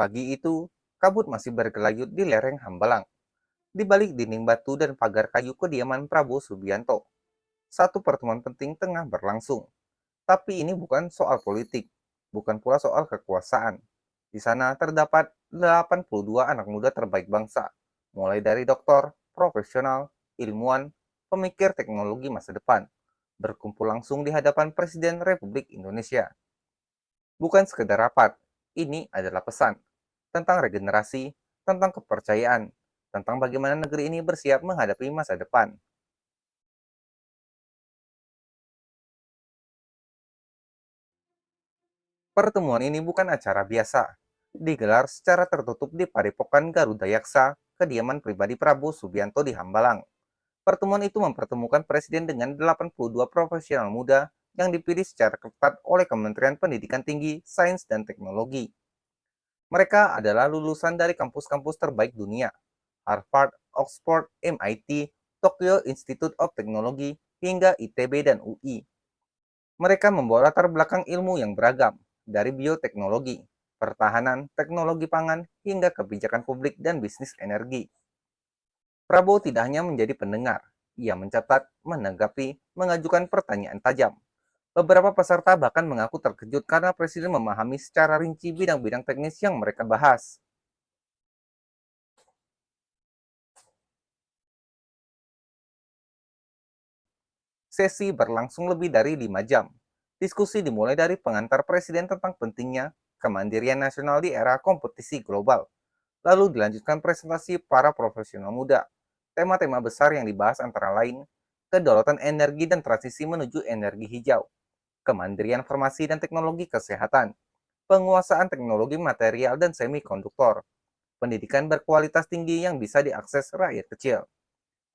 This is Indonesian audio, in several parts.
Pagi itu, kabut masih bergelayut di lereng Hambalang. Di balik dinding batu dan pagar kayu kediaman Prabowo Subianto, satu pertemuan penting tengah berlangsung. Tapi ini bukan soal politik, bukan pula soal kekuasaan. Di sana terdapat 82 anak muda terbaik bangsa, mulai dari doktor, profesional, ilmuwan, pemikir teknologi masa depan, berkumpul langsung di hadapan Presiden Republik Indonesia. Bukan sekedar rapat, ini adalah pesan tentang regenerasi, tentang kepercayaan, tentang bagaimana negeri ini bersiap menghadapi masa depan. Pertemuan ini bukan acara biasa, digelar secara tertutup di Padepokan Garuda Yaksa, kediaman pribadi Prabowo Subianto di Hambalang. Pertemuan itu mempertemukan Presiden dengan 82 profesional muda yang dipilih secara ketat oleh Kementerian Pendidikan Tinggi, Sains, dan Teknologi. Mereka adalah lulusan dari kampus-kampus terbaik dunia, Harvard, Oxford, MIT, Tokyo Institute of Technology, hingga ITB dan UI. Mereka membawa latar belakang ilmu yang beragam, dari bioteknologi, pertahanan, teknologi pangan, hingga kebijakan publik dan bisnis energi. Prabowo tidak hanya menjadi pendengar, ia mencatat, menanggapi, mengajukan pertanyaan tajam. Beberapa peserta bahkan mengaku terkejut karena Presiden memahami secara rinci bidang-bidang teknis yang mereka bahas. Sesi berlangsung lebih dari 5 jam. Diskusi dimulai dari pengantar Presiden tentang pentingnya kemandirian nasional di era kompetisi global. Lalu dilanjutkan presentasi para profesional muda. Tema-tema besar yang dibahas antara lain kedaulatan energi dan transisi menuju energi hijau, kemandirian farmasi dan teknologi kesehatan, penguasaan teknologi material dan semikonduktor, pendidikan berkualitas tinggi yang bisa diakses rakyat kecil.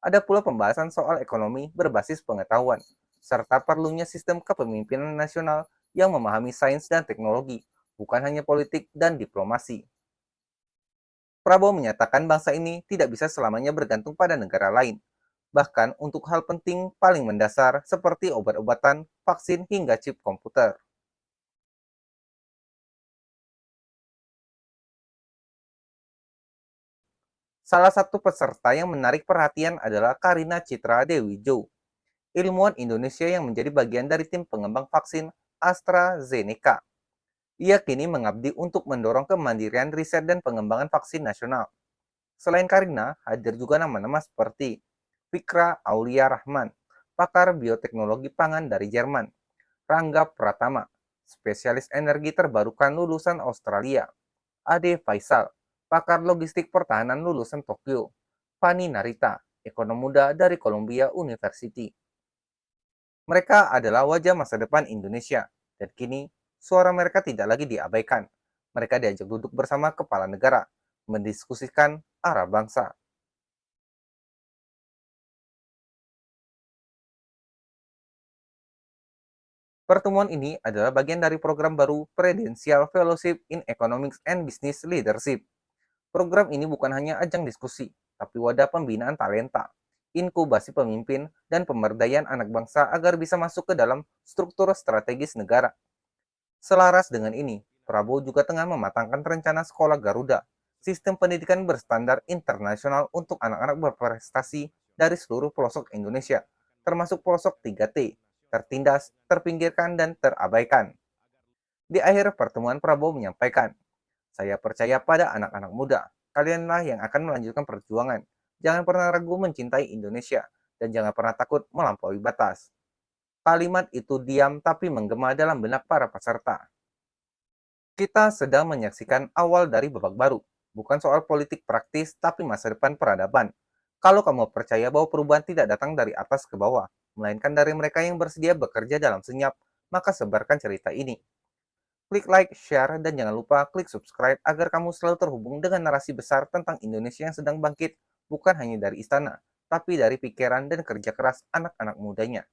Ada pula pembahasan soal ekonomi berbasis pengetahuan, serta perlunya sistem kepemimpinan nasional yang memahami sains dan teknologi, bukan hanya politik dan diplomasi. Prabowo menyatakan bangsa ini tidak bisa selamanya bergantung pada negara lain, bahkan untuk hal penting paling mendasar seperti obat-obatan, vaksin, hingga chip komputer. Salah satu peserta yang menarik perhatian adalah Karina Citra Dewi Jo, ilmuwan Indonesia yang menjadi bagian dari tim pengembang vaksin AstraZeneca. Ia kini mengabdi untuk mendorong kemandirian riset dan pengembangan vaksin nasional. Selain Karina, hadir juga nama-nama seperti Fikra Aulia Rahman, pakar bioteknologi pangan dari Jerman, Rangga Pratama, spesialis energi terbarukan lulusan Australia, Ade Faisal, pakar logistik pertahanan lulusan Tokyo, Fani Narita, ekonom muda dari Columbia University. Mereka adalah wajah masa depan Indonesia, dan kini suara mereka tidak lagi diabaikan. Mereka diajak duduk bersama kepala negara, mendiskusikan arah bangsa. Pertemuan ini adalah bagian dari program baru Presidensial Fellowship in Economics and Business Leadership. Program ini bukan hanya ajang diskusi, tapi wadah pembinaan talenta, inkubasi pemimpin, dan pemberdayaan anak bangsa agar bisa masuk ke dalam struktur strategis negara. Selaras dengan ini, Prabowo juga tengah mematangkan rencana sekolah Garuda, sistem pendidikan berstandar internasional untuk anak-anak berprestasi dari seluruh pelosok Indonesia, termasuk pelosok 3T, tertindas, terpinggirkan, dan terabaikan. Di akhir pertemuan Prabowo menyampaikan, saya percaya pada anak-anak muda, kalianlah yang akan melanjutkan perjuangan. Jangan pernah ragu mencintai Indonesia, dan jangan pernah takut melampaui batas. Kalimat itu diam tapi menggema dalam benak para peserta. Kita sedang menyaksikan awal dari babak baru, bukan soal politik praktis, tapi masa depan peradaban. Kalau kamu percaya bahwa perubahan tidak datang dari atas ke bawah, melainkan dari mereka yang bersedia bekerja dalam senyap, maka sebarkan cerita ini. Klik like, share, dan jangan lupa klik subscribe agar kamu selalu terhubung dengan narasi besar tentang Indonesia yang sedang bangkit, bukan hanya dari istana, tapi dari pikiran dan kerja keras anak-anak mudanya.